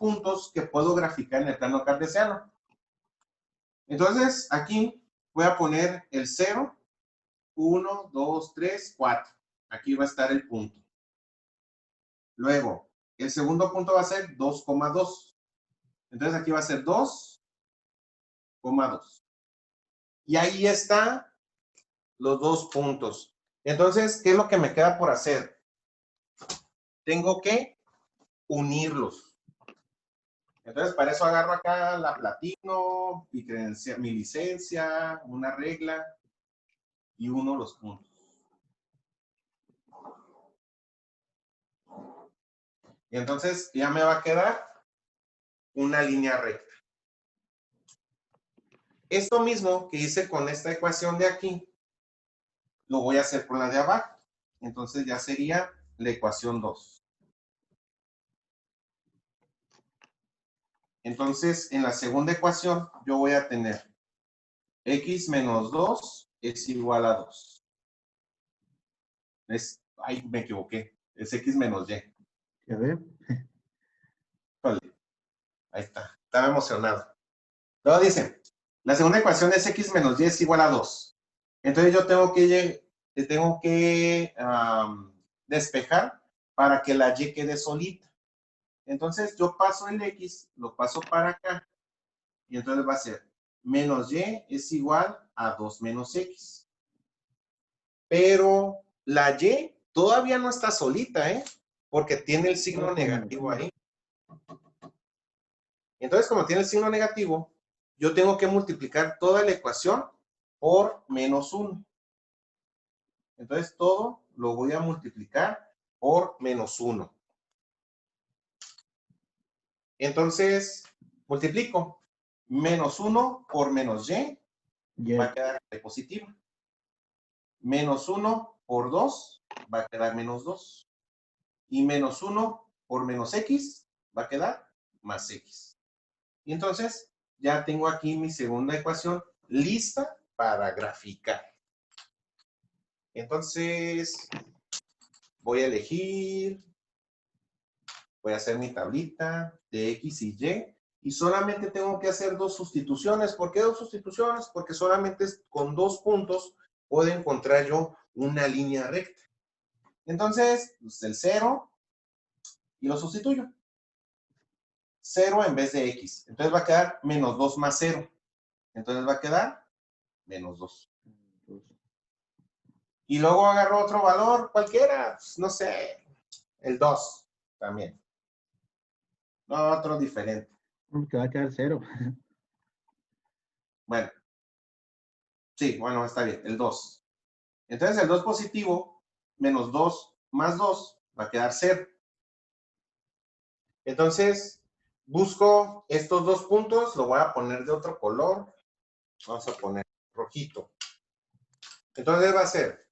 puntos que puedo graficar en el plano cartesiano. Entonces, aquí voy a poner el 0, 1, 2, 3, 4. Aquí va a estar el punto. Luego, el segundo punto va a ser 2,2. Entonces, aquí va a ser 2,2. Y ahí están los dos puntos. Entonces, ¿qué es lo que me queda por hacer? Tengo que unirlos. Entonces, para eso agarro acá la platino, mi licencia, una regla y uno los puntos. Y entonces ya me va a quedar una línea recta. Esto mismo que hice con esta ecuación de aquí, lo voy a hacer con la de abajo. Entonces ya sería la ecuación 2. Entonces, en la segunda ecuación, yo voy a tener x menos 2 es igual a 2. Ahí me equivoqué. Es x menos y. A ver. Vale. Ahí está. Estaba emocionado. Luego dice, la segunda ecuación es x menos y es igual a 2. Entonces yo tengo que despejar para que la y quede solita. Entonces yo paso el x, lo paso para acá. Y entonces va a ser menos y es igual a 2 menos x. Pero la y todavía no está solita, ¿eh? Porque tiene el signo negativo ahí. Entonces, como tiene el signo negativo, yo tengo que multiplicar toda la ecuación por menos 1. Entonces, todo lo voy a multiplicar por menos 1. Entonces, multiplico. Menos 1 por menos y va a quedar positiva. Menos 1 por 2 va a quedar menos 2. Y menos 1 por menos x va a quedar más x. Y entonces, ya tengo aquí mi segunda ecuación lista para graficar. Entonces, voy a elegir, voy a hacer mi tablita de x y y, y solamente tengo que hacer dos sustituciones. ¿Por qué dos sustituciones? Porque solamente con 2 puntos puedo encontrar yo una línea recta. Entonces, pues el 0 y lo sustituyo. 0 en vez de x. Entonces va a quedar menos 2 más 0. Entonces va a quedar menos 2. Y luego agarro otro valor, cualquiera, pues, no sé, el 2 también. No, otro diferente. Que va a quedar 0. Bueno. Sí, bueno, está bien, el 2. Entonces el 2 positivo menos 2 más 2 va a quedar 0. Entonces, busco estos dos puntos, lo voy a poner de otro color. Vamos a poner rojito. Entonces va a ser,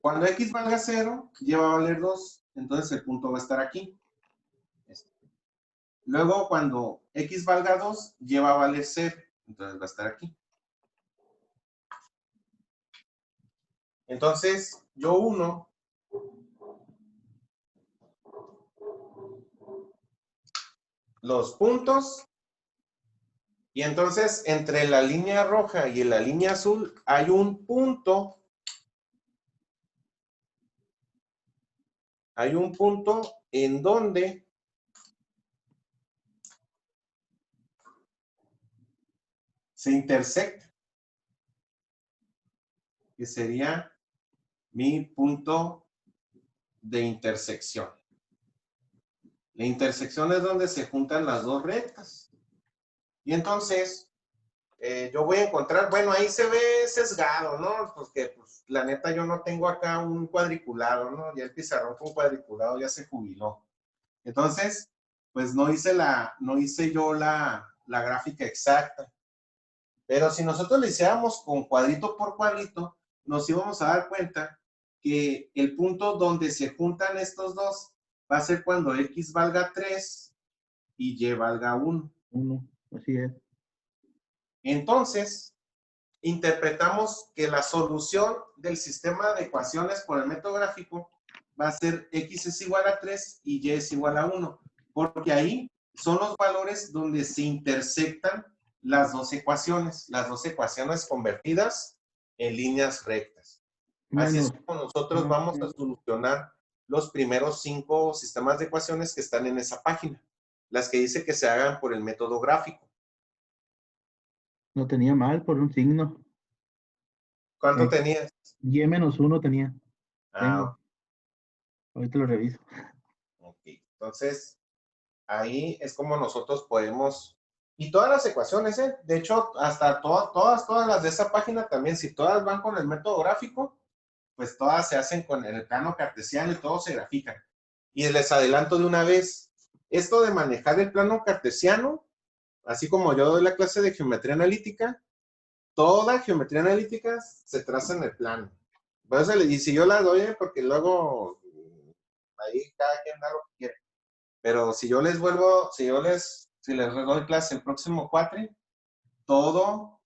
cuando x valga 0, ya va a valer 2, entonces el punto va a estar aquí. Luego, cuando x valga 2, ya va a valer 0, entonces va a estar aquí. Entonces, yo uno los puntos y entonces entre la línea roja y la línea azul hay un punto. Hay un punto en donde se intersecta, que sería mi punto de intersección. La intersección es donde se juntan las dos rectas. Y entonces, yo voy a encontrar, bueno, ahí se ve sesgado, ¿no? Porque, pues, la neta, yo no tengo acá un cuadriculado, ¿no? Ya el pizarrón con cuadriculado ya se jubiló. Entonces, pues no hice yo la gráfica exacta. Pero si nosotros le hiciéramos con cuadrito por cuadrito, nos íbamos a dar cuenta que el punto donde se juntan estos dos va a ser cuando x valga 3 y y valga 1. 1, así es. Entonces, interpretamos que la solución del sistema de ecuaciones por el método gráfico va a ser x es igual a 3 y y es igual a 1. porque ahí son los valores donde se intersectan las dos ecuaciones convertidas en líneas rectas. Así es como nosotros vamos a solucionar los primeros 5 sistemas de ecuaciones que están en esa página, las que dice que se hagan por el método gráfico. No tenía mal por un signo. ¿Cuánto tenías? Y-1 tenía. Ah, Ahorita lo reviso. ok. Entonces, ahí es como nosotros podemos, y todas las ecuaciones, de hecho, hasta todas las de esa página también, si todas van con el método gráfico, pues todas se hacen con el plano cartesiano y todo se grafica. Y les adelanto de una vez, esto de manejar el plano cartesiano, así como yo doy la clase de geometría analítica, toda geometría analítica se traza en el plano. Por eso, y si yo la doy, porque luego ahí cada quien da lo que quiere. Pero si yo les doy clase el próximo cuatri, todo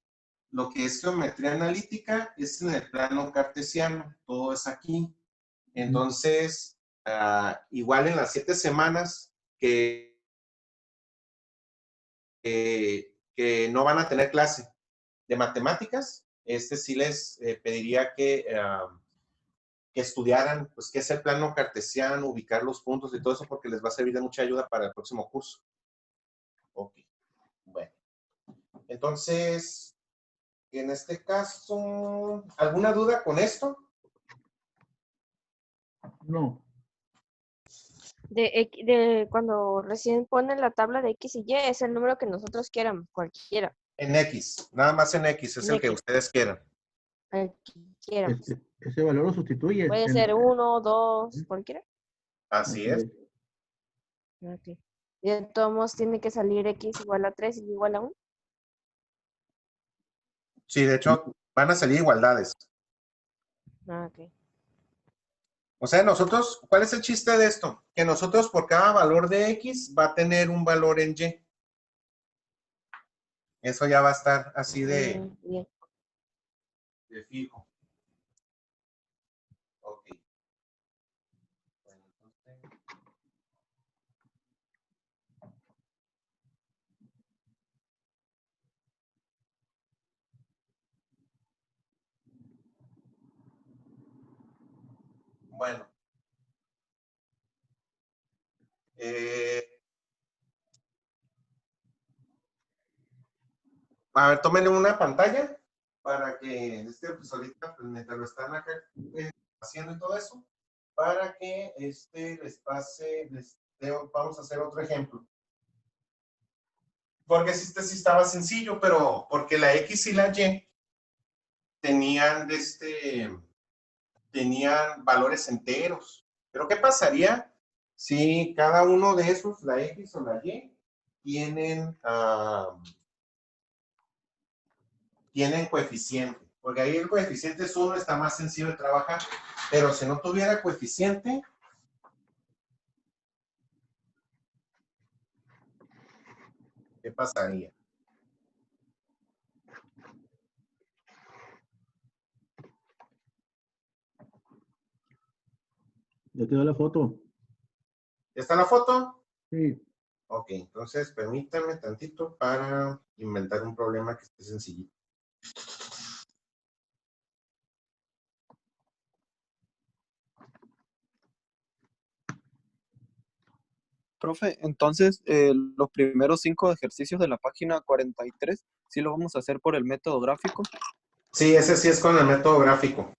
lo que es geometría analítica es en el plano cartesiano, todo es aquí. Entonces, igual en las 7 semanas que no van a tener clase de matemáticas, sí les pediría que estudiaran, pues, qué es el plano cartesiano, ubicar los puntos y todo eso, porque les va a servir de mucha ayuda para el próximo curso. Ok, bueno. Entonces, en este caso, ¿alguna duda con esto? No. De cuando recién ponen la tabla de X y Y, es el número que nosotros quieramos, cualquiera. En X, nada más en X, es el que ustedes quieran. El que quieramos. Ese valor lo sustituye. Puede ser 1, 2, cualquiera. Así es. Okay. Y de todos modos tiene que salir X igual a 3 y Y igual a 1. Sí, de hecho, van a salir igualdades. Ok. O sea, nosotros, ¿cuál es el chiste de esto? Que nosotros por cada valor de X va a tener un valor en Y. Eso ya va a estar así de fijo. Ok. Bueno, entonces... Bueno. A ver, tómenle una pantalla para que pues ahorita, pues, mientras lo están acá haciendo y todo eso, para que les pase, vamos a hacer otro ejemplo. Porque sí estaba sencillo, pero porque la X y la Y tenían valores enteros. Pero ¿qué pasaría si cada uno de esos, la X o la Y, tienen coeficiente? Porque ahí el coeficiente es 1, está más sencillo de trabajar. Pero si no tuviera coeficiente, ¿qué pasaría? Yo te doy la foto. ¿Ya está la foto? Sí. Ok, entonces permítanme tantito para inventar un problema que esté sencillito. Profe, entonces los primeros 5 ejercicios de la página 43, ¿sí lo vamos a hacer por el método gráfico? Sí, ese sí es con el método gráfico.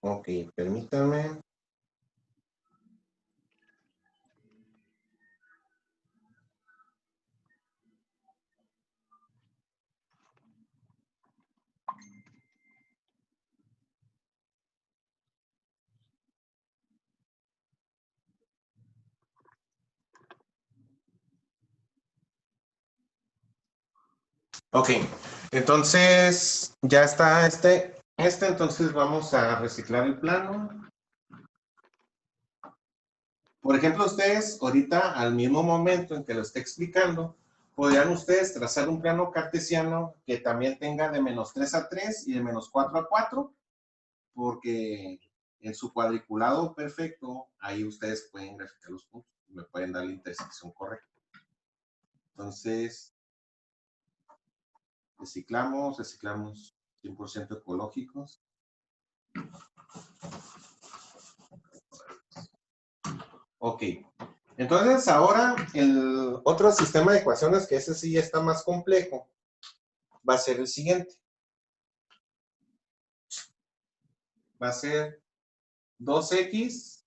Ok, permítanme. Ok, entonces ya está entonces vamos a reciclar el plano. Por ejemplo, ustedes ahorita al mismo momento en que lo esté explicando, podrían ustedes trazar un plano cartesiano que también tenga de -3 a 3 y de -4 a 4, porque en su cuadriculado perfecto, ahí ustedes pueden graficar los puntos. Me pueden dar la intersección correcta. Entonces, reciclamos 100% ecológicos. Ok. Entonces, ahora el otro sistema de ecuaciones, que ese sí está más complejo, va a ser el siguiente. Va a ser 2x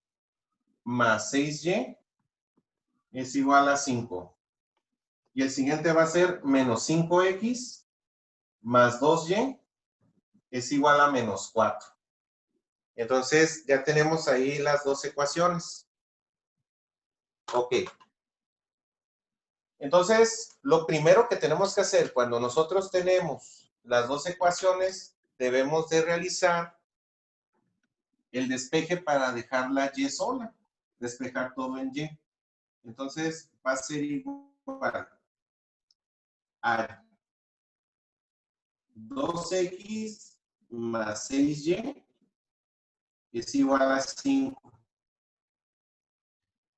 más 6y es igual a 5. Y el siguiente va a ser menos 5x más 2y es igual a menos 4. Entonces, ya tenemos ahí las dos ecuaciones. Ok. Entonces, lo primero que tenemos que hacer cuando nosotros tenemos las dos ecuaciones, debemos de realizar el despeje para dejar la y sola, despejar todo en y. Entonces, va a ser igual a 2x más 6y es igual a 5.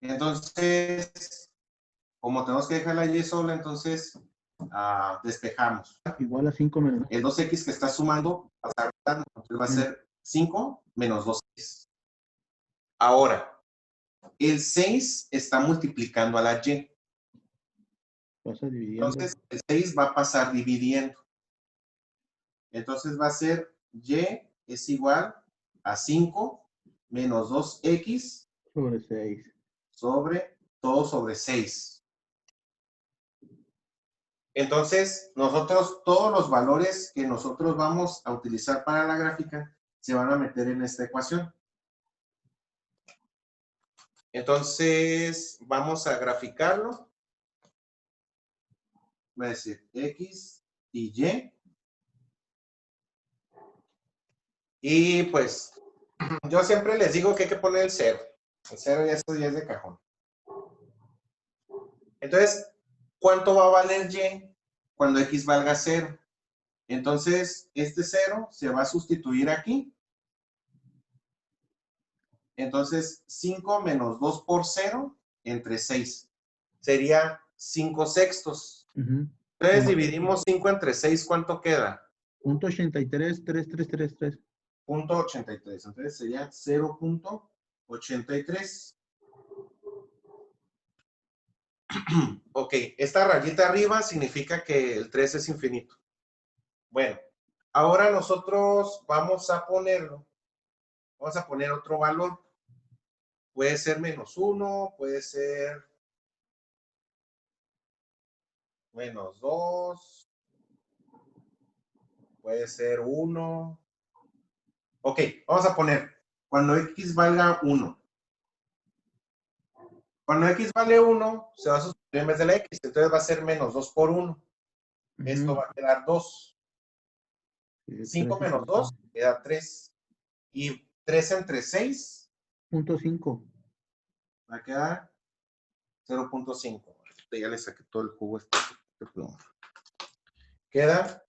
Entonces, como tenemos que dejar la y sola, entonces despejamos. Igual a 5 menos. El 2x que está sumando va a estar restando, entonces va a ser 5 menos 2x. Ahora, el 6 está multiplicando a la y. Pasa dividiendo. Entonces, el 6 va a pasar dividiendo. Entonces va a ser y es igual a 5 menos 2x Sobre 6. sobre todo sobre 6. Entonces, nosotros, todos los valores que nosotros vamos a utilizar para la gráfica se van a meter en esta ecuación. Entonces, vamos a graficarlo. Va a decir X y Y. Y pues, yo siempre les digo que hay que poner el 0. El 0 y esto ya es de cajón. Entonces, ¿cuánto va a valer Y cuando X valga 0? Entonces, este 0 se va a sustituir aquí. Entonces, 5 menos 2 por 0 entre 6. Sería 5 sextos. Entonces, dividimos 5 entre 6, ¿cuánto queda? .833333. .83. Entonces, sería 0.83. Ok, esta rayita arriba significa que el 3 es infinito. Bueno, ahora nosotros vamos a ponerlo. Vamos a poner otro valor. Puede ser menos 1, puede ser menos 2, puede ser 1. Ok, vamos a poner cuando X valga 1. Cuando X vale 1, se va a sustituir en vez de la X. Entonces va a ser menos 2 por 1. Esto va a quedar 2. 5 menos 2 queda 3. Y 3 entre 6. .5. Va a quedar 0.5. Ya le saqué todo el jugo. Queda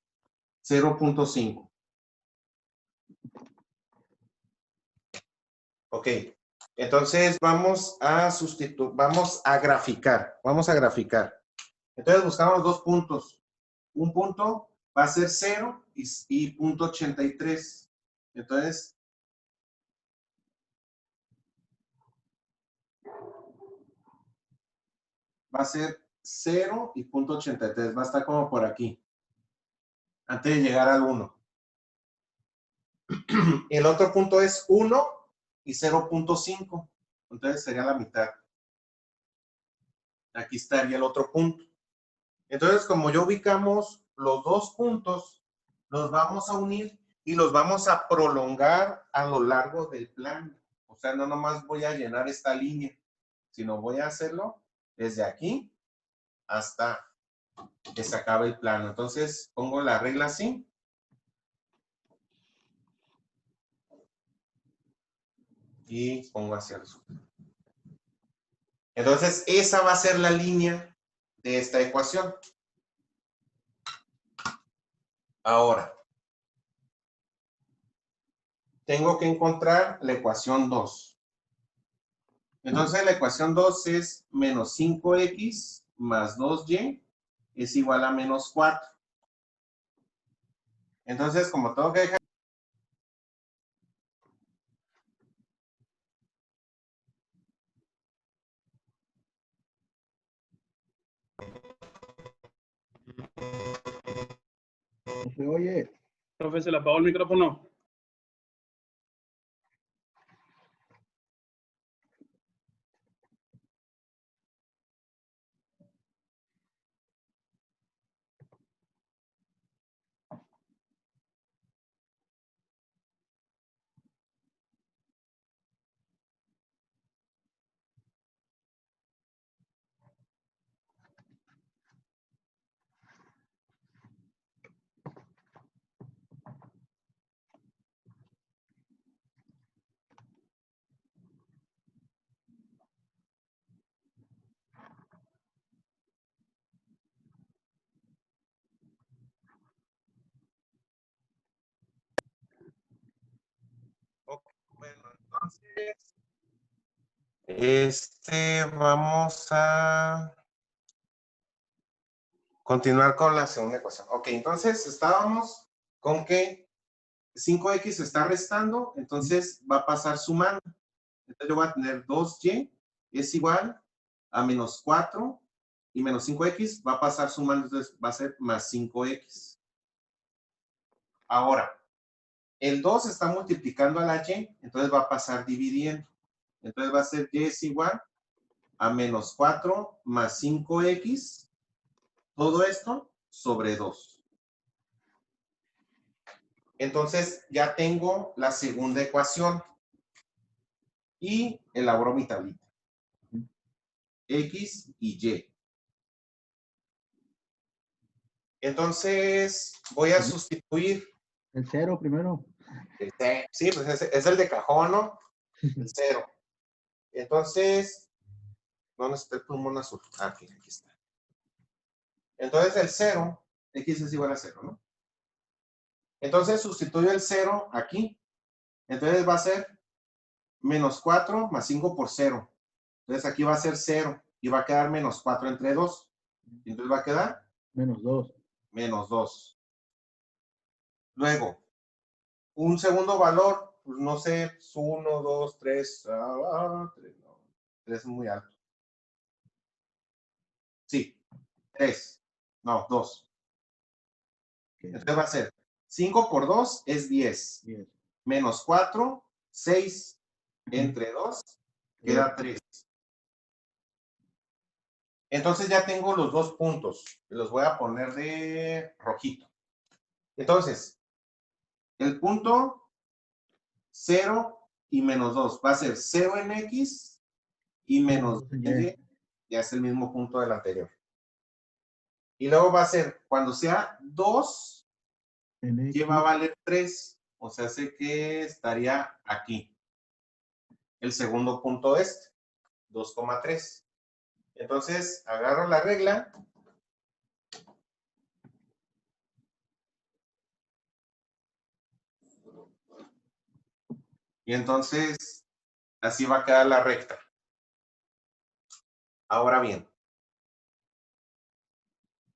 0.5. Ok. Entonces vamos a sustituir, vamos a graficar. Vamos a graficar. Entonces buscamos dos puntos. Un punto va a ser 0 y .83. Entonces, va a ser 0 y .83. Va a estar como por aquí. Antes de llegar al 1. El otro punto es 1 y 0.5. Entonces sería la mitad. Aquí estaría el otro punto. Entonces, como ya ubicamos los dos puntos, los vamos a unir y los vamos a prolongar a lo largo del plano. O sea, no nomás voy a llenar esta línea, sino voy a hacerlo desde aquí hasta que se acabe el plano. Entonces, pongo la regla así. Y pongo hacia el sur. Entonces, esa va a ser la línea de esta ecuación. Ahora, tengo que encontrar la ecuación 2. Entonces la ecuación 2 es menos 5x más 2y es igual a menos 4. Entonces, como tengo que dejar... No se oye. Profe, ¿se le apagó el micrófono? Ok, bueno, entonces, vamos a continuar con la segunda ecuación. Ok, entonces estábamos con que 5x se está restando, entonces va a pasar sumando. Entonces yo voy a tener 2y es igual a menos 4 y menos 5x va a pasar sumando, entonces va a ser más 5x. Ahora, el 2 está multiplicando a la y, entonces va a pasar dividiendo. Entonces va a ser y es igual a menos 4 más 5x, todo esto sobre 2. Entonces ya tengo la segunda ecuación y elaboro mi tablita. X y Y. Entonces voy a sustituir. El 0 primero. Sí, pues es el de cajón, ¿no? El 0. Entonces, ¿dónde está el plumón azul? Aquí está. Entonces el 0, X es igual a 0, ¿no? Entonces sustituyo el 0 aquí. Entonces va a ser menos 4 más 5 por 0. Entonces aquí va a ser 0 y va a quedar menos 4 entre 2. Entonces va a quedar Menos 2. menos 2. Luego, un segundo valor, pues no sé, 1, 2, 3, 3, no, 3 es muy alto. Sí, 3, no, 2. Entonces va a ser 5 por 2 es 10. 10. Menos 4, 6 entre 2, queda 3. Entonces ya tengo los dos puntos. Los voy a poner de rojito. Entonces, el punto 0 y menos 2 va a ser 0 en X y menos 2 en Y. Ya es el mismo punto del anterior. Y luego va a ser, cuando sea 2, Y va a valer 3. O sea, sé que estaría aquí. El segundo punto 2,3. Entonces, agarro la regla. Y entonces, así va a quedar la recta. Ahora bien,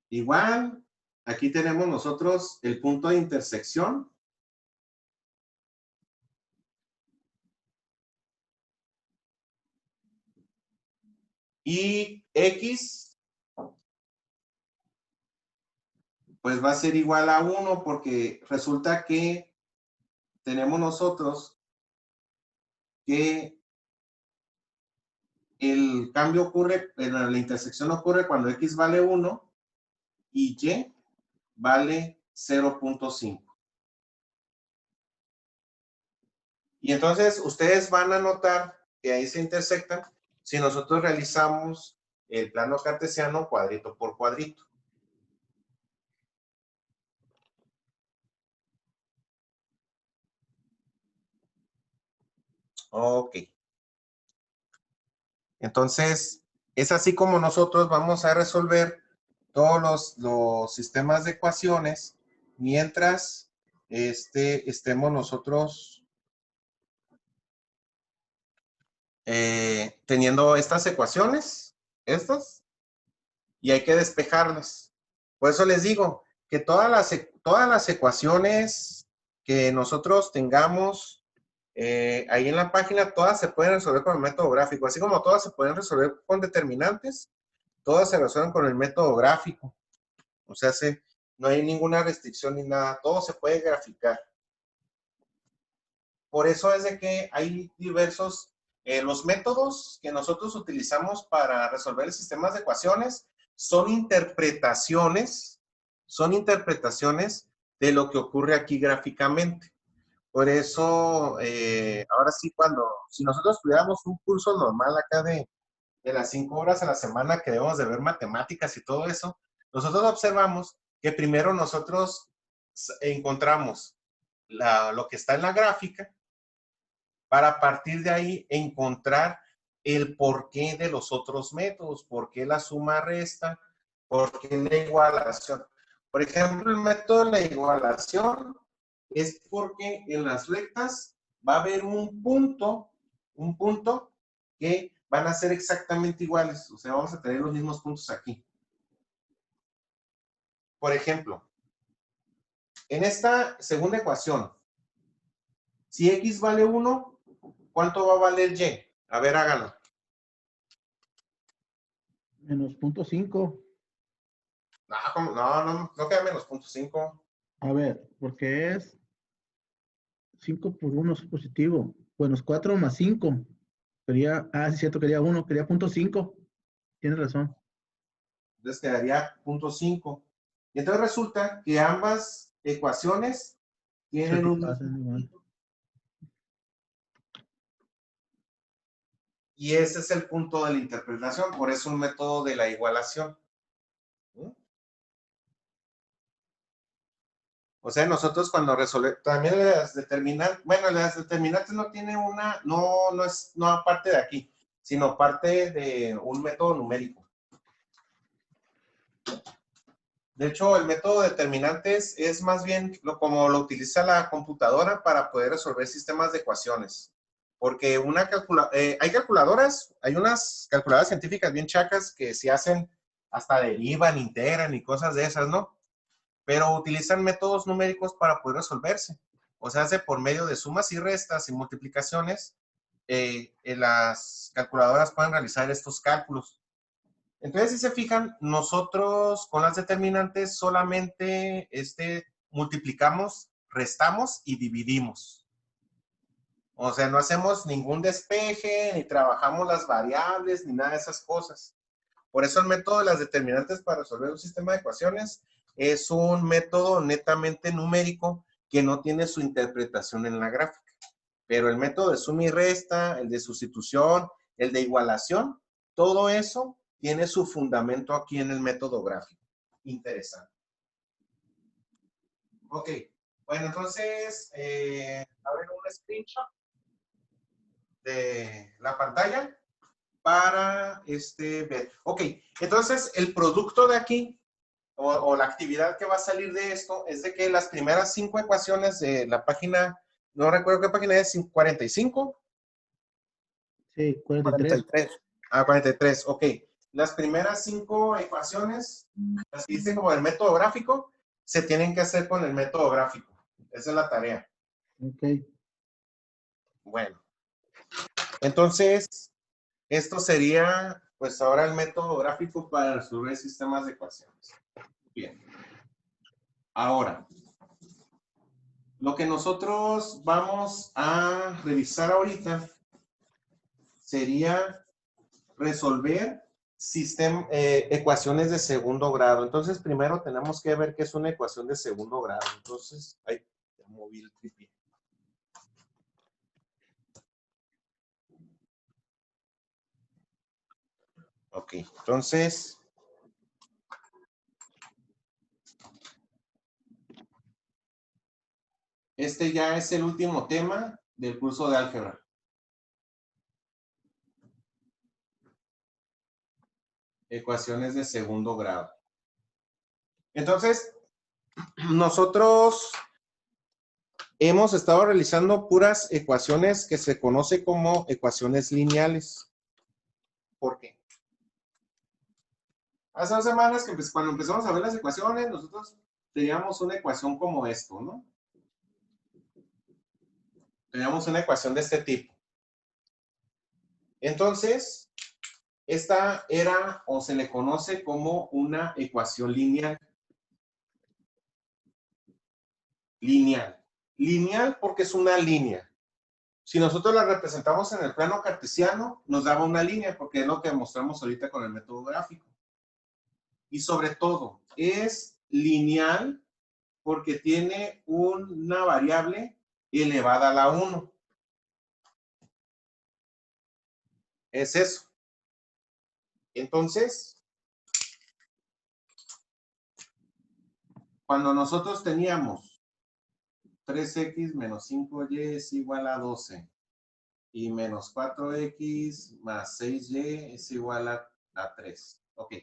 igual, aquí tenemos nosotros el punto de intersección. Y X, pues va a ser igual a 1 porque resulta que tenemos nosotros que el cambio ocurre, la intersección ocurre cuando X vale 1 y Y vale 0.5. Y entonces ustedes van a notar que ahí se intersectan si nosotros realizamos el plano cartesiano cuadrito por cuadrito. Ok. Entonces, es así como nosotros vamos a resolver todos los sistemas de ecuaciones mientras estemos nosotros teniendo estas ecuaciones, estas, y hay que despejarlas. Por eso les digo que todas las ecuaciones que nosotros tengamos ahí en la página, todas se pueden resolver con el método gráfico, así como todas se pueden resolver con determinantes, todas se resuelven con el método gráfico. O sea, no hay ninguna restricción ni nada, todo se puede graficar. Por eso es de que hay diversos, los métodos que nosotros utilizamos para resolver sistemas de ecuaciones son interpretaciones de lo que ocurre aquí gráficamente. Por eso, ahora sí, si nosotros tuviéramos un curso normal acá de las 5 horas a la semana que debemos de ver matemáticas y todo eso, nosotros observamos que primero nosotros encontramos lo que está en la gráfica para a partir de ahí encontrar el porqué de los otros métodos, por qué la suma-resta, por qué la igualación. Por ejemplo, el método de la igualación es porque en las rectas va a haber un punto que van a ser exactamente iguales. O sea, vamos a tener los mismos puntos aquí. Por ejemplo, en esta segunda ecuación, si X vale 1, ¿cuánto va a valer Y? A ver, háganlo. Menos 0.5. No queda menos 0.5. A ver, porque es 5 por 1 es positivo. Bueno, es 4 más 5. Quería, sí, cierto, quería 1, quería 0.5. Tienes razón. Entonces quedaría 0.5. Y entonces resulta que ambas ecuaciones tienen un... Igual. Y ese es el punto de la interpretación, por eso un método de la igualación. O sea, nosotros cuando resolvemos, también las determinantes, bueno, las determinantes no tiene no aparte de aquí, sino parte de un método numérico. De hecho, el método de determinantes es más bien como lo utiliza la computadora para poder resolver sistemas de ecuaciones. Porque hay calculadoras, hay unas calculadoras científicas bien chacas que sí hacen hasta derivan, integran y cosas de esas, ¿no? Pero utilizan métodos numéricos para poder resolverse. O sea, hace por medio de sumas y restas y multiplicaciones, las calculadoras pueden realizar estos cálculos. Entonces, si se fijan, nosotros con las determinantes solamente multiplicamos, restamos y dividimos. O sea, no hacemos ningún despeje, ni trabajamos las variables, ni nada de esas cosas. Por eso el método de las determinantes para resolver un sistema de ecuaciones es un método netamente numérico que no tiene su interpretación en la gráfica. Pero el método de suma y resta, el de sustitución, el de igualación, todo eso tiene su fundamento aquí en el método gráfico. Interesante. Ok. Bueno, entonces, a ver un screenshot de la pantalla para ver. Ok, entonces el producto de aquí o la actividad que va a salir de esto es de que las primeras 5 ecuaciones de la página, no recuerdo qué página es, 45. Sí, 43. 43. 43, ok. Las primeras 5 ecuaciones, las que hice como el método gráfico, se tienen que hacer con el método gráfico. Esa es la tarea. Ok. Bueno. Entonces, esto sería, pues ahora el método gráfico para resolver sistemas de ecuaciones. Bien. Ahora, lo que nosotros vamos a revisar ahorita sería resolver ecuaciones de segundo grado. Entonces, primero tenemos que ver qué es una ecuación de segundo grado. Entonces, ahí ya moví el tripié. Ok, entonces, este ya es el último tema del curso de álgebra. Ecuaciones de segundo grado. Entonces, nosotros hemos estado realizando puras ecuaciones que se conoce como ecuaciones lineales. ¿Por qué? Hace 2 semanas que cuando empezamos a ver las ecuaciones, nosotros teníamos una ecuación como esto, ¿no? Teníamos una ecuación de este tipo. Entonces, esta era o se le conoce como una ecuación lineal. Lineal. Lineal porque es una línea. Si nosotros la representamos en el plano cartesiano, nos daba una línea porque es lo que mostramos ahorita con el método gráfico. Y sobre todo, es lineal porque tiene una variable elevada a la 1. Es eso. Entonces, cuando nosotros teníamos 3x menos 5y es igual a 12 y menos 4x más 6y es igual a 3. Ok.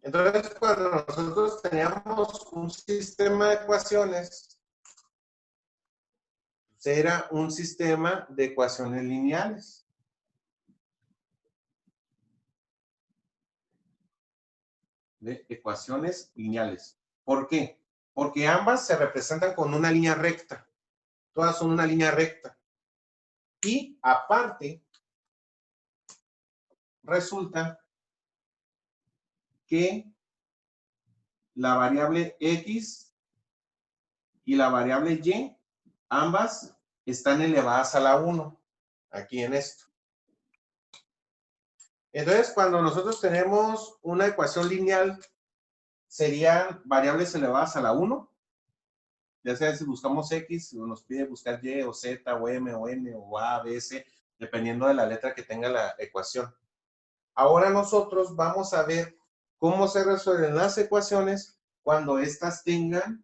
Entonces, cuando nosotros teníamos un sistema de ecuaciones, era un sistema de ecuaciones lineales. De ecuaciones lineales. ¿Por qué? Porque ambas se representan con una línea recta. Todas son una línea recta. Y aparte, resulta que la variable x y la variable y, ambas están elevadas a la 1, aquí en esto. Entonces, cuando nosotros tenemos una ecuación lineal, serían variables elevadas a la 1. Ya sea si buscamos x, o nos pide buscar y, o z, o m, o n, o a, b, c, dependiendo de la letra que tenga la ecuación. Ahora nosotros vamos a ver cómo se resuelven las ecuaciones cuando éstas tengan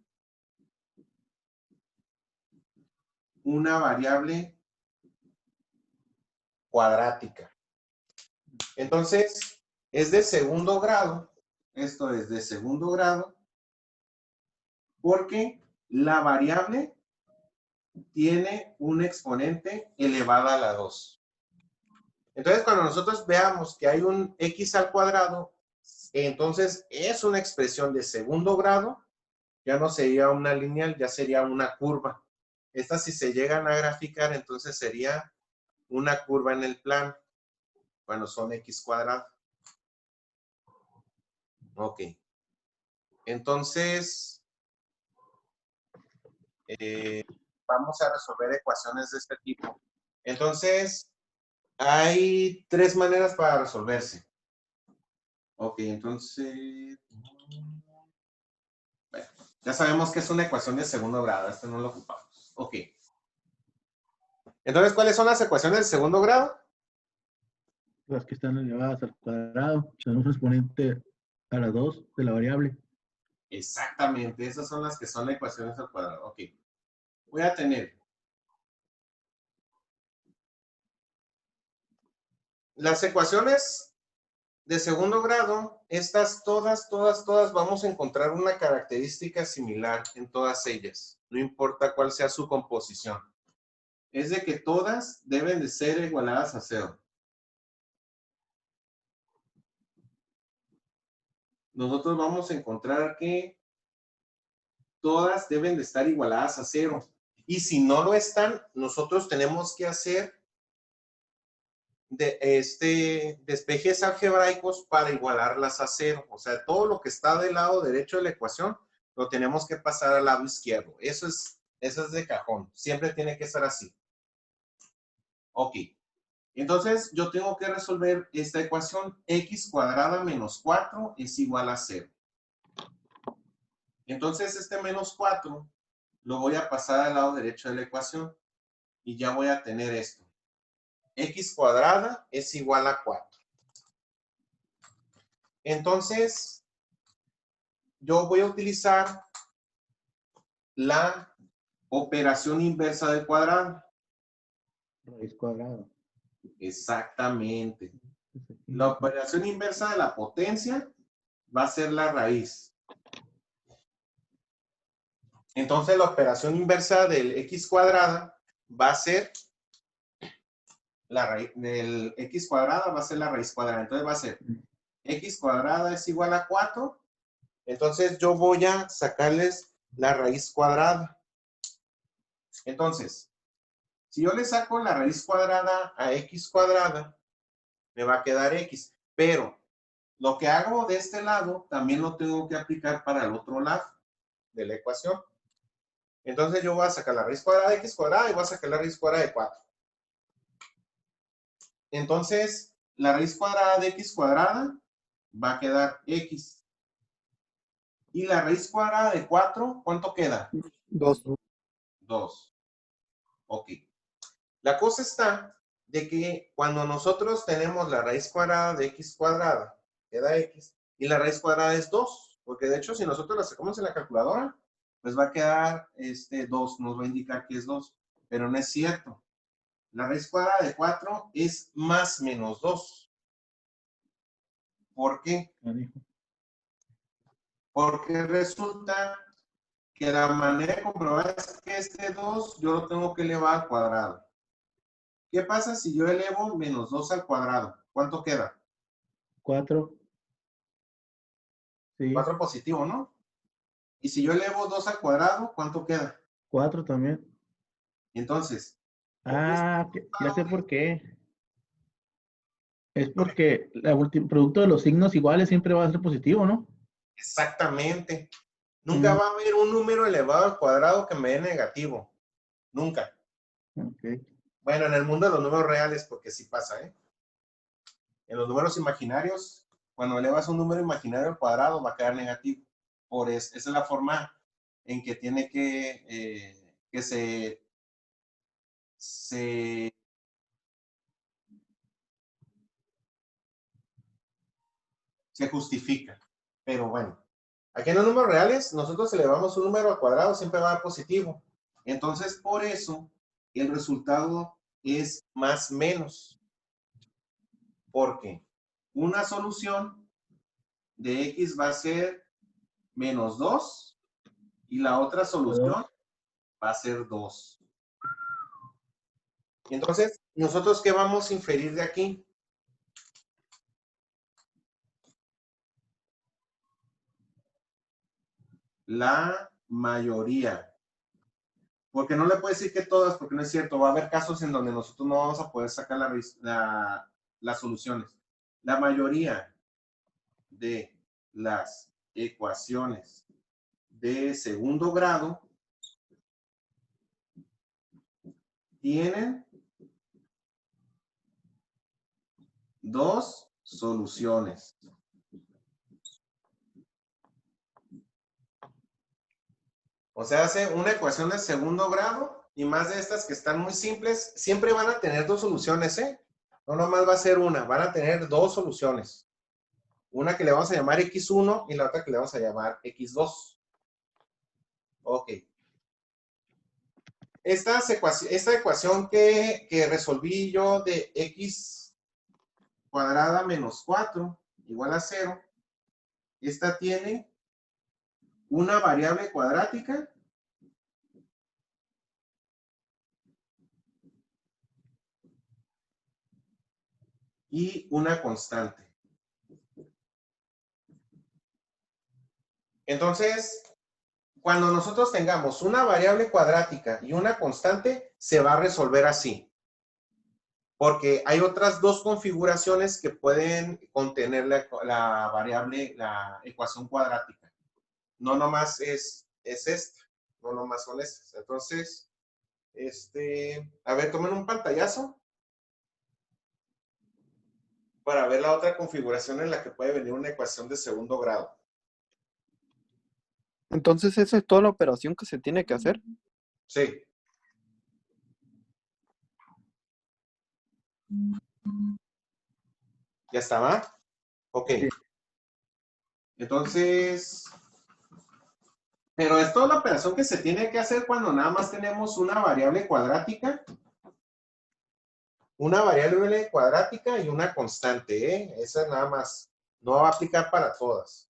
una variable cuadrática. Entonces, es de segundo grado. Esto es de segundo grado porque la variable tiene un exponente elevada a la 2. Entonces, cuando nosotros veamos que hay un x al cuadrado, entonces es una expresión de segundo grado, ya no sería una lineal, ya sería una curva. Esta, si se llegan a graficar, entonces sería una curva en el plano, cuando son x cuadrado. Ok. Entonces, vamos a resolver ecuaciones de este tipo. Entonces, hay 3 maneras para resolverse. Ok, entonces, bueno, ya sabemos que es una ecuación de segundo grado. Esto no lo ocupamos. Ok. Entonces, ¿cuáles son las ecuaciones de segundo grado? Las que están elevadas al cuadrado, tenemos un exponente a la 2 de la variable. Exactamente, esas son las que son ecuaciones al cuadrado. Ok. Voy a tener las ecuaciones de segundo grado, estas todas vamos a encontrar una característica similar en todas ellas, no importa cuál sea su composición. Es de que todas deben de ser igualadas a 0. Nosotros vamos a encontrar que todas deben de estar igualadas a 0. Y si no lo están, nosotros tenemos que hacer despejes algebraicos para igualarlas a 0. O sea, todo lo que está del lado derecho de la ecuación lo tenemos que pasar al lado izquierdo. Eso es de cajón. Siempre tiene que ser así. Ok. Entonces, yo tengo que resolver esta ecuación. X cuadrada menos 4 es igual a 0. Entonces, este menos 4 lo voy a pasar al lado derecho de la ecuación. Y ya voy a tener esto. X cuadrada es igual a 4. Entonces, yo voy a utilizar la operación inversa del cuadrado. Raíz cuadrada. Exactamente. La operación inversa de la potencia va a ser la raíz. Entonces la operación inversa del x cuadrada va a ser la raíz del x cuadrada, va a ser la raíz cuadrada. Entonces va a ser x cuadrada es igual a 4. Entonces yo voy a sacarles la raíz cuadrada. Entonces, si yo le saco la raíz cuadrada a x cuadrada, me va a quedar x. Pero lo que hago de este lado, también lo tengo que aplicar para el otro lado de la ecuación. Entonces yo voy a sacar la raíz cuadrada de x cuadrada y voy a sacar la raíz cuadrada de 4. Entonces, la raíz cuadrada de x cuadrada va a quedar x. Y la raíz cuadrada de 4, ¿cuánto queda? 2. 2. Ok. La cosa está de que cuando nosotros tenemos la raíz cuadrada de x cuadrada, queda x, y la raíz cuadrada es 2, porque de hecho si nosotros la sacamos en la calculadora, pues va a quedar 2, nos va a indicar que es 2, pero no es cierto. La raíz cuadrada de 4 es más menos 2. ¿Por qué? Porque resulta que la manera de comprobar es que este 2 yo lo tengo que elevar al cuadrado. ¿Qué pasa si yo elevo menos 2 al cuadrado? ¿Cuánto queda? 4. Sí. 4 positivo, ¿no? Y si yo elevo 2 al cuadrado, ¿cuánto queda? 4 también. Entonces, Ya sé por qué. Es porque el producto de los signos iguales siempre va a ser positivo, ¿no? exactamente. Nunca va a haber un número elevado al cuadrado que me dé negativo. Nunca. Ok. Bueno, en el mundo de los números reales, porque sí pasa, ¿eh? En los números imaginarios, cuando elevas un número imaginario al cuadrado, va a quedar negativo. Esa es la forma en que tiene que se justifica. Pero bueno, aquí en los números reales, nosotros elevamos un número al cuadrado, siempre va a dar positivo. Entonces, por eso, el resultado es más menos. Porque una solución de x va a ser menos 2 y la otra solución va a ser 2. Entonces, ¿nosotros qué vamos a inferir de aquí? La mayoría. Porque no le puedo decir que todas, porque no es cierto. Va a haber casos en donde nosotros no vamos a poder sacar las soluciones. La mayoría de las ecuaciones de segundo grado tienen dos soluciones. O sea, hace una ecuación de segundo grado y más de estas que están muy simples, siempre van a tener dos soluciones, ¿eh? No nomás va a ser una, van a tener dos soluciones. Una que le vamos a llamar x1 y la otra que le vamos a llamar x2. Ok. Esta ecuación que resolví yo de x cuadrada menos 4 igual a 0, esta tiene una variable cuadrática y una constante. Entonces, cuando nosotros tengamos una variable cuadrática y una constante, se va a resolver así. Porque hay otras dos configuraciones que pueden contener la variable, la ecuación cuadrática. No nomás es esta, no nomás son estas. Entonces, a ver, tomen un pantallazo para ver la otra configuración en la que puede venir una ecuación de segundo grado. Entonces, ¿esa es toda la operación que se tiene que hacer? Sí. ¿Ya estaba? Ok. Entonces, pero es toda la operación que se tiene que hacer cuando nada más tenemos una variable cuadrática y una constante, ¿eh? Esa nada más. No va a aplicar para todas.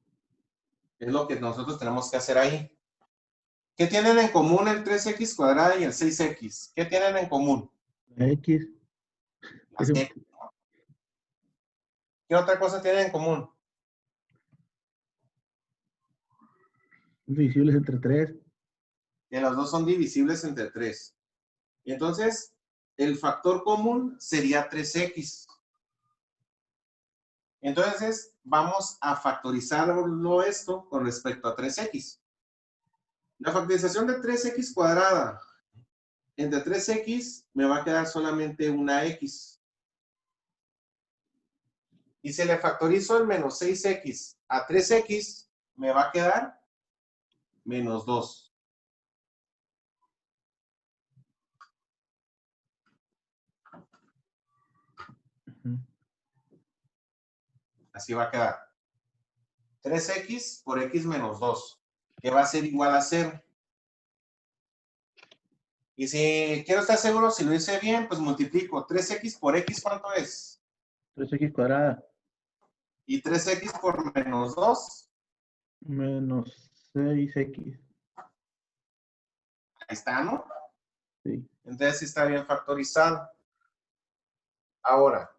Es lo que nosotros tenemos que hacer ahí. ¿Qué tienen en común el 3x cuadrada y el 6x? ¿Qué tienen en común? La X. Las X. ¿Qué otra cosa tienen en común? Divisibles entre 3. Que los dos son divisibles entre 3. Y entonces, el factor común sería 3x. Entonces, vamos a factorizarlo esto con respecto a 3x. La factorización de 3x cuadrada entre 3x me va a quedar solamente una x. Y si le factorizo el menos 6x a 3x, me va a quedar menos 2. Así va a quedar. 3x por x menos 2, que va a ser igual a 0. Y si quiero estar seguro si lo hice bien, pues multiplico 3x por x, ¿cuánto es? 3X cuadrada Y 3x por menos 2, menos 6X. ahí está, ¿no? Sí. Entonces sí está bien factorizado. Ahora,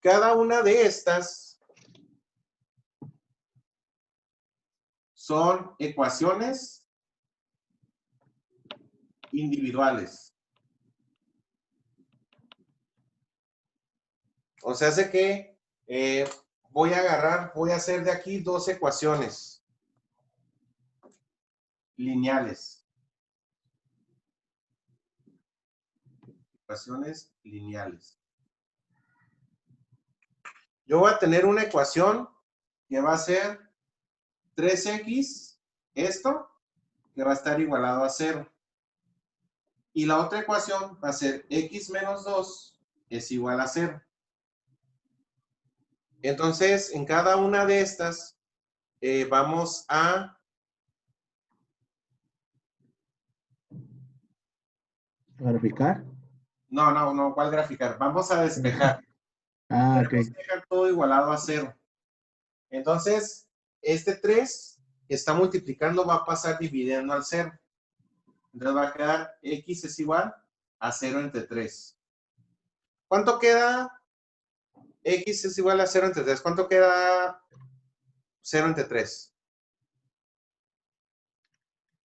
cada una de estas son ecuaciones individuales. O sea, hace que voy a hacer de aquí dos ecuaciones lineales. Ecuaciones lineales. Yo voy a tener una ecuación que va a ser 3x, esto, que va a estar igualado a 0. Y la otra ecuación va a ser x menos 2 es igual a 0. Entonces, en cada una de estas, vamos a... ¿Graficar? No, ¿cuál graficar? Vamos a despejar. Ah, ok. Tenemos que dejar todo igualado a 0. Entonces, este 3 que está multiplicando va a pasar dividiendo al 0. Entonces va a quedar x es igual a 0 entre 3. ¿Cuánto queda? X es igual a 0 entre 3. ¿Cuánto queda 0 entre 3?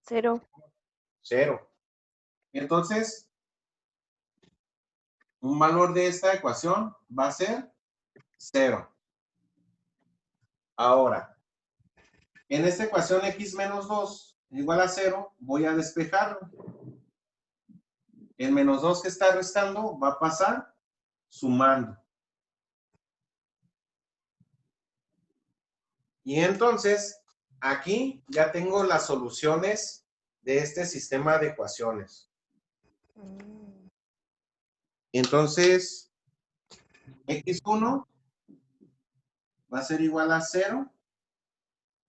0. 0. Entonces, un valor de esta ecuación va a ser 0. Ahora, en esta ecuación x menos 2 igual a 0, voy a despejarlo. El menos 2 que está restando va a pasar sumando. Y entonces, aquí ya tengo las soluciones de este sistema de ecuaciones. Entonces, x1 va a ser igual a 0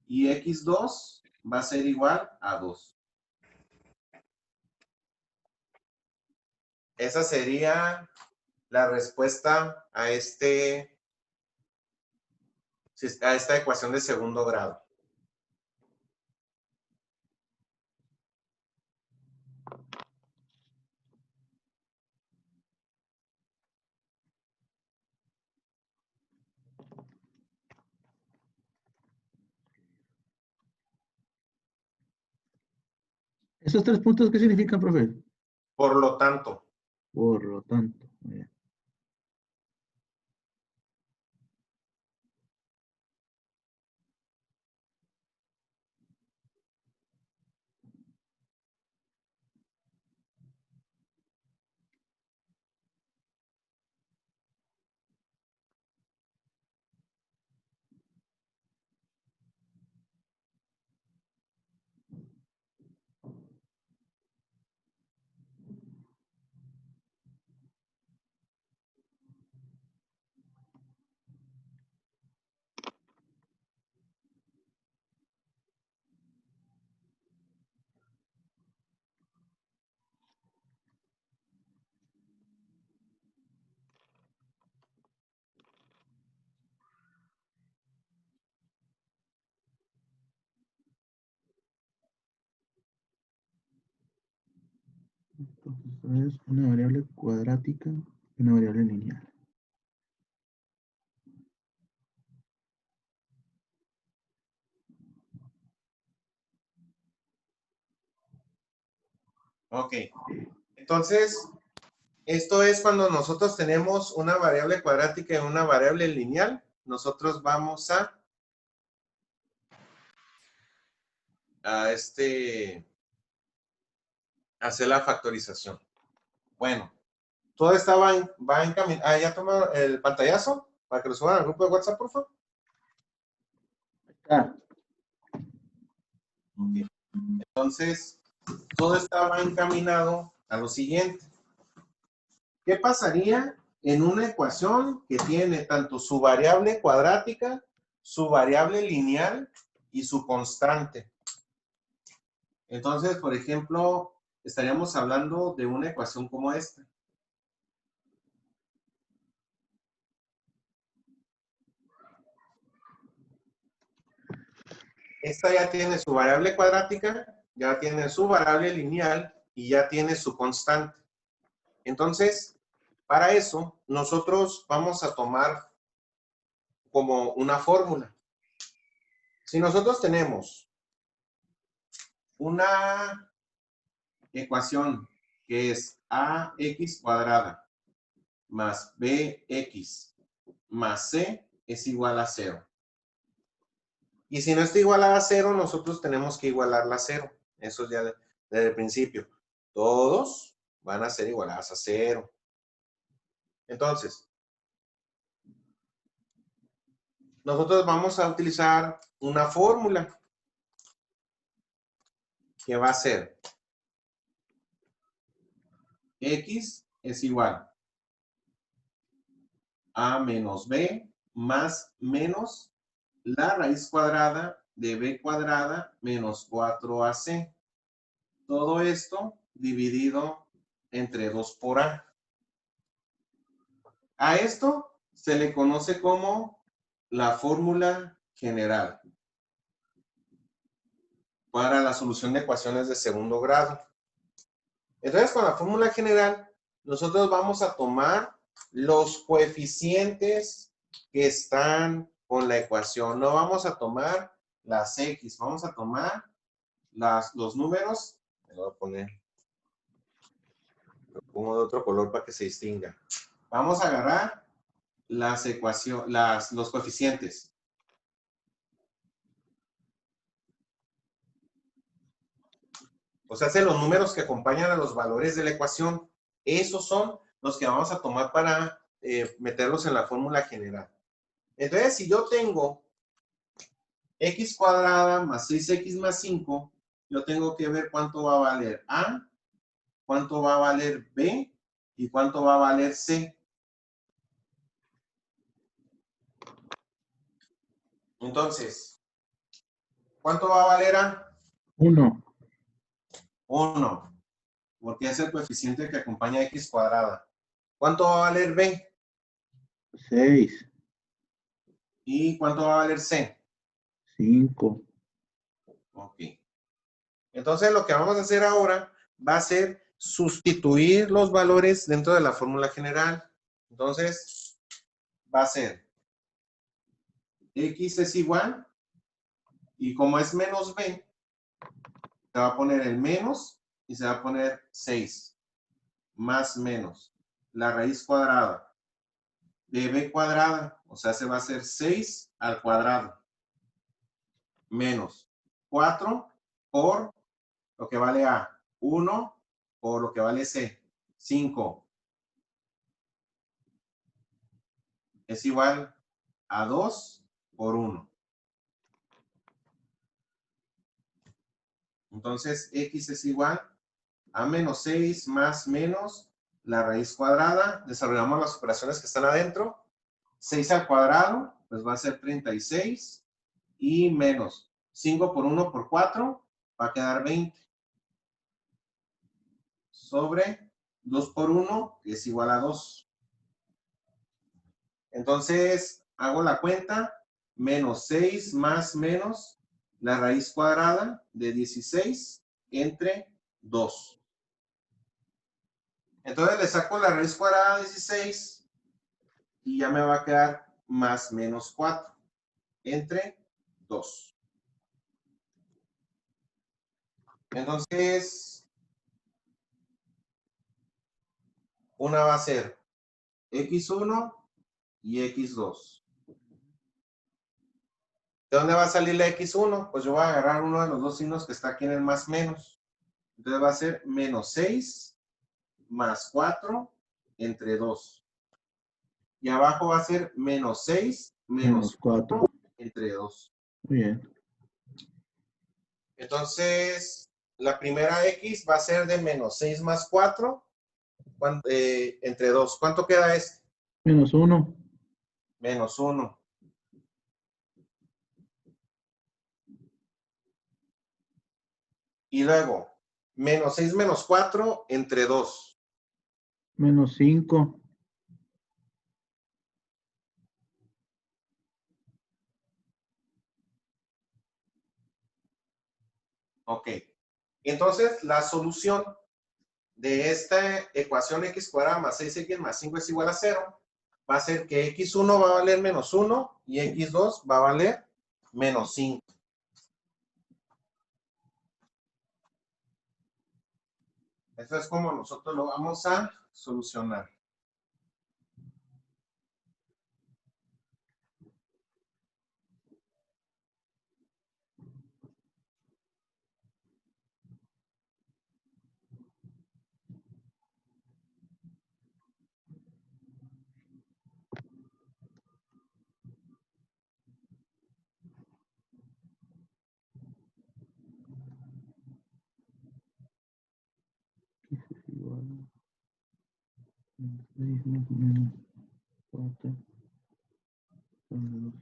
y x2 va a ser igual a 2. Esa sería la respuesta a esta ecuación de segundo grado. ¿Esos 3 puntos qué significan, profe? Por lo tanto, Por lo tanto. Esto es una variable cuadrática y una variable lineal. Ok. Entonces, esto es cuando nosotros tenemos una variable cuadrática y una variable lineal. Nosotros vamos a hacer la factorización. Bueno, todo está va en camino. Ah, ¿ya tomó el pantallazo? Para que lo suban al grupo de WhatsApp, por favor. Ah, Ok. Entonces, todo estaba encaminado a lo siguiente. ¿Qué pasaría en una ecuación que tiene tanto su variable cuadrática, su variable lineal y su constante? Entonces, por ejemplo, estaríamos hablando de una ecuación como esta. Esta ya tiene su variable cuadrática, ya tiene su variable lineal y ya tiene su constante. Entonces, para eso, nosotros vamos a tomar como una fórmula. Si nosotros tenemos una ecuación que es ax cuadrada más bx más c es igual a 0. Y si no está igualada a 0, nosotros tenemos que igualarla a 0. Eso ya desde el principio. Todos van a ser igualadas a 0. Entonces, nosotros vamos a utilizar una fórmula que va a ser x es igual a menos b más menos la raíz cuadrada de b cuadrada menos 4ac. Todo esto dividido entre 2 por a. A esto se le conoce como la fórmula general para la solución de ecuaciones de segundo grado. Entonces, con la fórmula general, nosotros vamos a tomar los coeficientes que están con la ecuación. No vamos a tomar las x, vamos a tomar los números. Me lo voy a poner. Lo pongo de otro color para que se distinga. Vamos a agarrar las ecuaciones, los coeficientes. O sea, los números que acompañan a los valores de la ecuación. Esos son los que vamos a tomar para meterlos en la fórmula general. Entonces, si yo tengo x cuadrada más 6x más 5, yo tengo que ver cuánto va a valer a, cuánto va a valer b y cuánto va a valer c. Entonces, ¿cuánto va a valer a? 1. 1, porque es el coeficiente que acompaña a x cuadrada. ¿Cuánto va a valer b? 6. ¿Y cuánto va a valer c? 5. Ok. Entonces, lo que vamos a hacer ahora va a ser sustituir los valores dentro de la fórmula general. Entonces, va a ser x es igual, y como es menos b, se va a poner el menos y se va a poner 6, más menos la raíz cuadrada de b cuadrada, o sea, se va a hacer 6 al cuadrado, menos 4 por lo que vale a, 1 por lo que vale c, 5, es igual a 2 por 1. Entonces, x es igual a menos 6 más menos la raíz cuadrada. Desarrollamos las operaciones que están adentro. 6 al cuadrado, pues va a ser 36. Y menos 5 por 1 por 4, va a quedar 20. Sobre 2 por 1, que es igual a 2. Entonces, hago la cuenta. Menos 6 más menos la raíz cuadrada de 16 entre 2. Entonces le saco la raíz cuadrada de 16 y ya me va a quedar más menos 4 entre 2. Entonces, una va a ser x1 y x2. ¿De dónde va a salir la x1? Pues yo voy a agarrar uno de los dos signos que está aquí en el más menos. Entonces va a ser menos 6 más 4 entre 2. Y abajo va a ser menos 6 menos 4 entre 2. Muy bien. Entonces, la primera x va a ser de menos 6 más 4 entre 2. ¿Cuánto queda este? -1. Menos 1. Y luego, menos 6 menos 4 entre 2. -5. Ok. Entonces, la solución de esta ecuación x cuadrada más 6x más 5 es igual a 0 va a ser que x1 va a valer menos 1 y x2 va a valer menos 5. Esto es como nosotros lo vamos a solucionar. Igual a 6 más menos 4 sobre 2.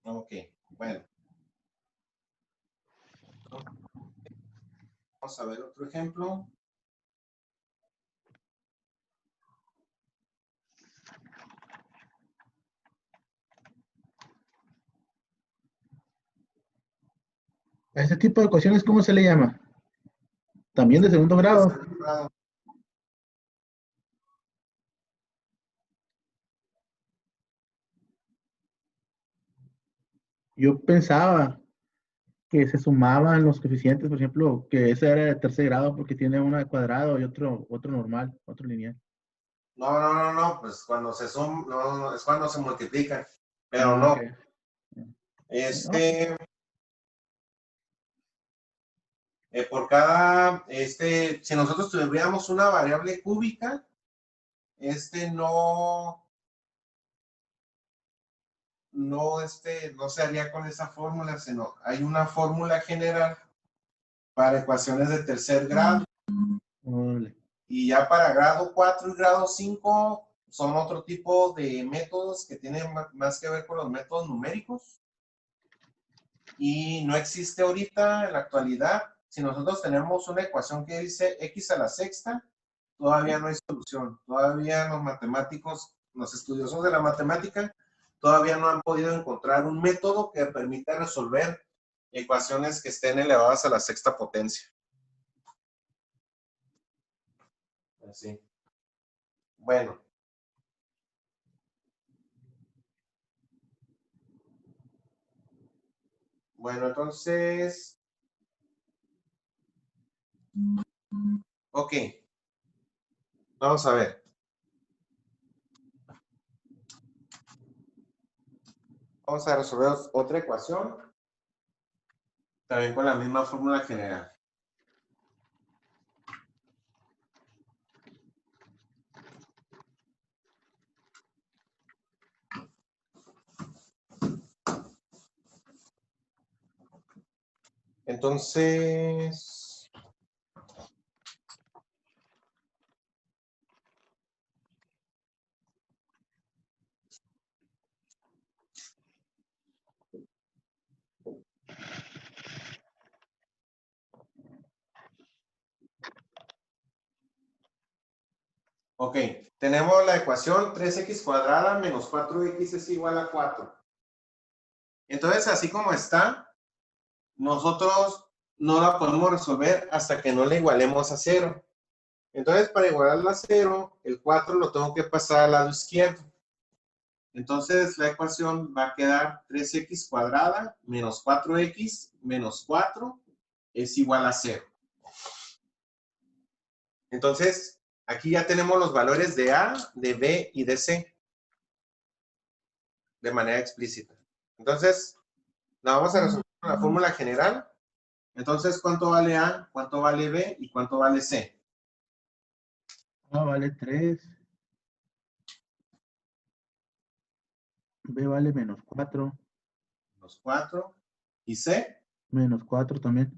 Ok, bueno. Vamos a ver otro ejemplo. ¿A este tipo de ecuaciones cómo se le llama? También de segundo grado. Yo pensaba que se sumaban los coeficientes, por ejemplo, que ese era de tercer grado porque tiene uno de cuadrado y otro normal, otro lineal. No, pues cuando se suma, no, es cuando se multiplican, pero Ah, no. ok. Por cada, si nosotros tuviéramos una variable cúbica, no se haría con esa fórmula, sino hay una fórmula general para ecuaciones de tercer grado. Órale. Y ya para grado 4 y grado 5 son otro tipo de métodos que tienen más que ver con los métodos numéricos. Y no existe ahorita en la actualidad. Si nosotros tenemos una ecuación que dice x a la sexta, todavía no hay solución. Todavía los matemáticos, los estudiosos de la matemática, todavía no han podido encontrar un método que permita resolver ecuaciones que estén elevadas a la sexta potencia. Así. Bueno. Bueno, entonces... Ok. Vamos a ver. Vamos a resolver otra ecuación. También con la misma fórmula general. Entonces... Ok, tenemos la ecuación 3x cuadrada menos 4x es igual a 4. Entonces, así como está, nosotros no la podemos resolver hasta que no la igualemos a 0. Entonces, para igualarla a 0, el 4 lo tengo que pasar al lado izquierdo. Entonces, la ecuación va a quedar 3x cuadrada menos 4x menos 4 es igual a 0. Entonces, aquí ya tenemos los valores de A, de B y de C de manera explícita. Entonces, la vamos a resolver con la fórmula general. Entonces, ¿cuánto vale A? ¿Cuánto vale B? ¿Y cuánto vale C? A vale 3. B vale menos 4. Los 4. ¿Y C? Menos 4 también.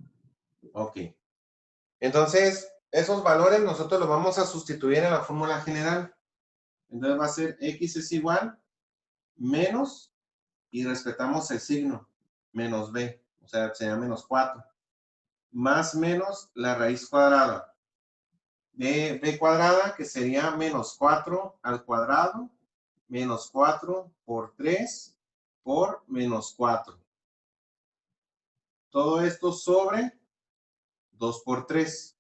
Ok. Entonces, esos valores nosotros los vamos a sustituir en la fórmula general. Entonces va a ser X es igual menos, y respetamos el signo, menos B. O sea, sería menos 4. Más menos la raíz cuadrada de B cuadrada, que sería menos 4 al cuadrado, menos 4 por 3 por menos 4. Todo esto sobre 2 por 3.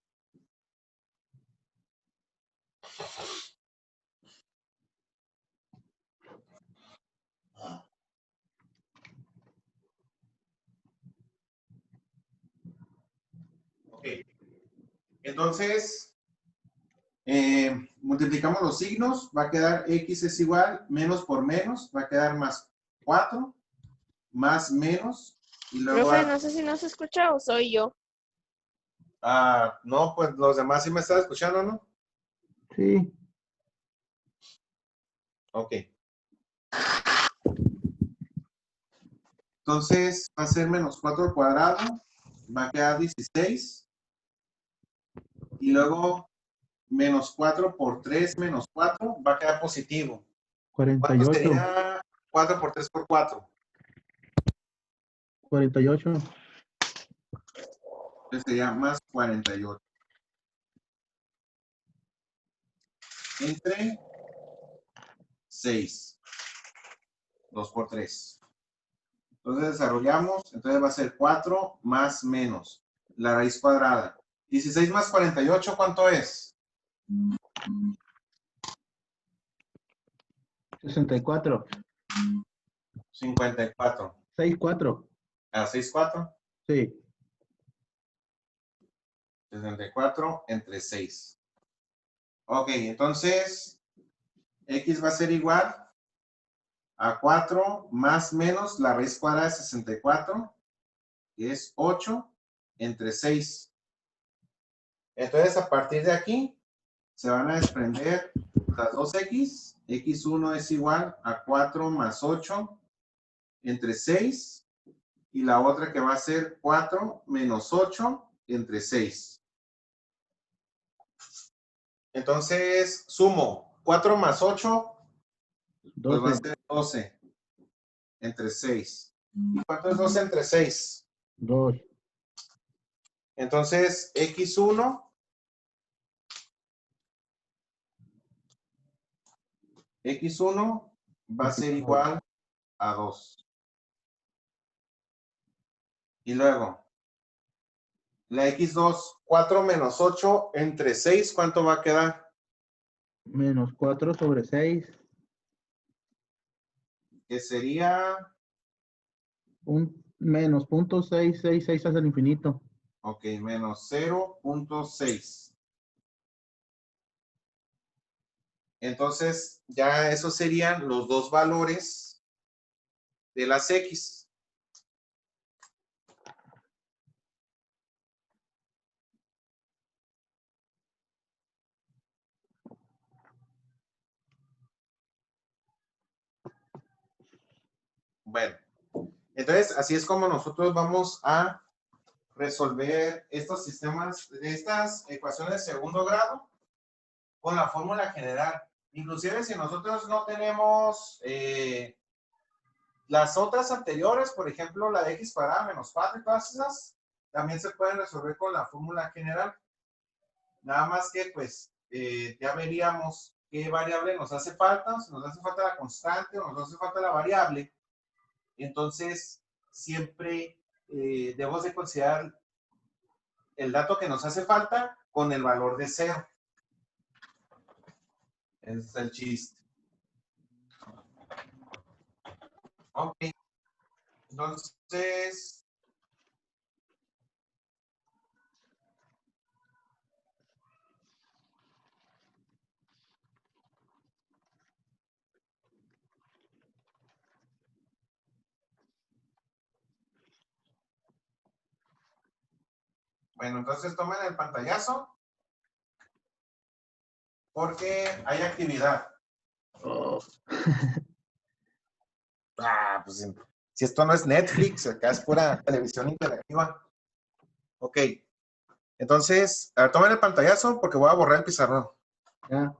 Ok. Entonces, multiplicamos los signos, va a quedar X es igual, menos por menos, va a quedar más 4, más menos, y luego... Profe, no sé si no se escucha o soy yo. No, pues los demás sí me están escuchando, ¿no? Sí. Ok. Entonces va a ser menos 4 al cuadrado, va a quedar 16. Y luego menos 4 por 3 menos 4 va a quedar positivo. ¿Cuánto 48. sería 4 por 3 por 4? 48. Entonces sería más 48. Entre 6. 2 por 3. Entonces desarrollamos, entonces va a ser 4 más menos la raíz cuadrada. 16 más 48, ¿cuánto es? 64. 54. 64. 64. Sí. 64 entre 6. Ok, entonces X va a ser igual a 4 más menos la raíz cuadrada de 64, que es 8 entre 6. Entonces, a partir de aquí, se van a desprender las dos X. X1 es igual a 4 más 8 entre 6. Y la otra que va a ser 4 menos 8 entre 6. Entonces, sumo 4 más 8, pues va a 12. ser 12 entre 6. ¿Y cuánto es 12 entre 6? 2. Entonces, X1 va a ser igual a 2. Y luego, la X2, 4 menos 8 entre 6, ¿cuánto va a quedar? Menos 4 sobre 6. Que sería Menos 0.666 hasta el infinito. Ok, menos 0.6. Entonces, ya esos serían los dos valores de las X. Bueno, entonces así es como nosotros vamos a resolver estos sistemas, estas ecuaciones de segundo grado con la fórmula general. Inclusive si nosotros no tenemos las otras anteriores, por ejemplo, la de x cuadrada menos 4 y todas esas, también se pueden resolver con la fórmula general. Nada más que, pues, ya veríamos qué variable nos hace falta, si nos hace falta la constante o nos hace falta la variable. Entonces, siempre debemos de considerar el dato que nos hace falta con el valor de 0. Ese es el chiste. Ok. Entonces, bueno, entonces tomen el pantallazo porque hay actividad. Oh, Pues si esto no es Netflix, acá es pura televisión interactiva. Ok. Entonces, tomen el pantallazo porque voy a borrar el pizarrón. ya.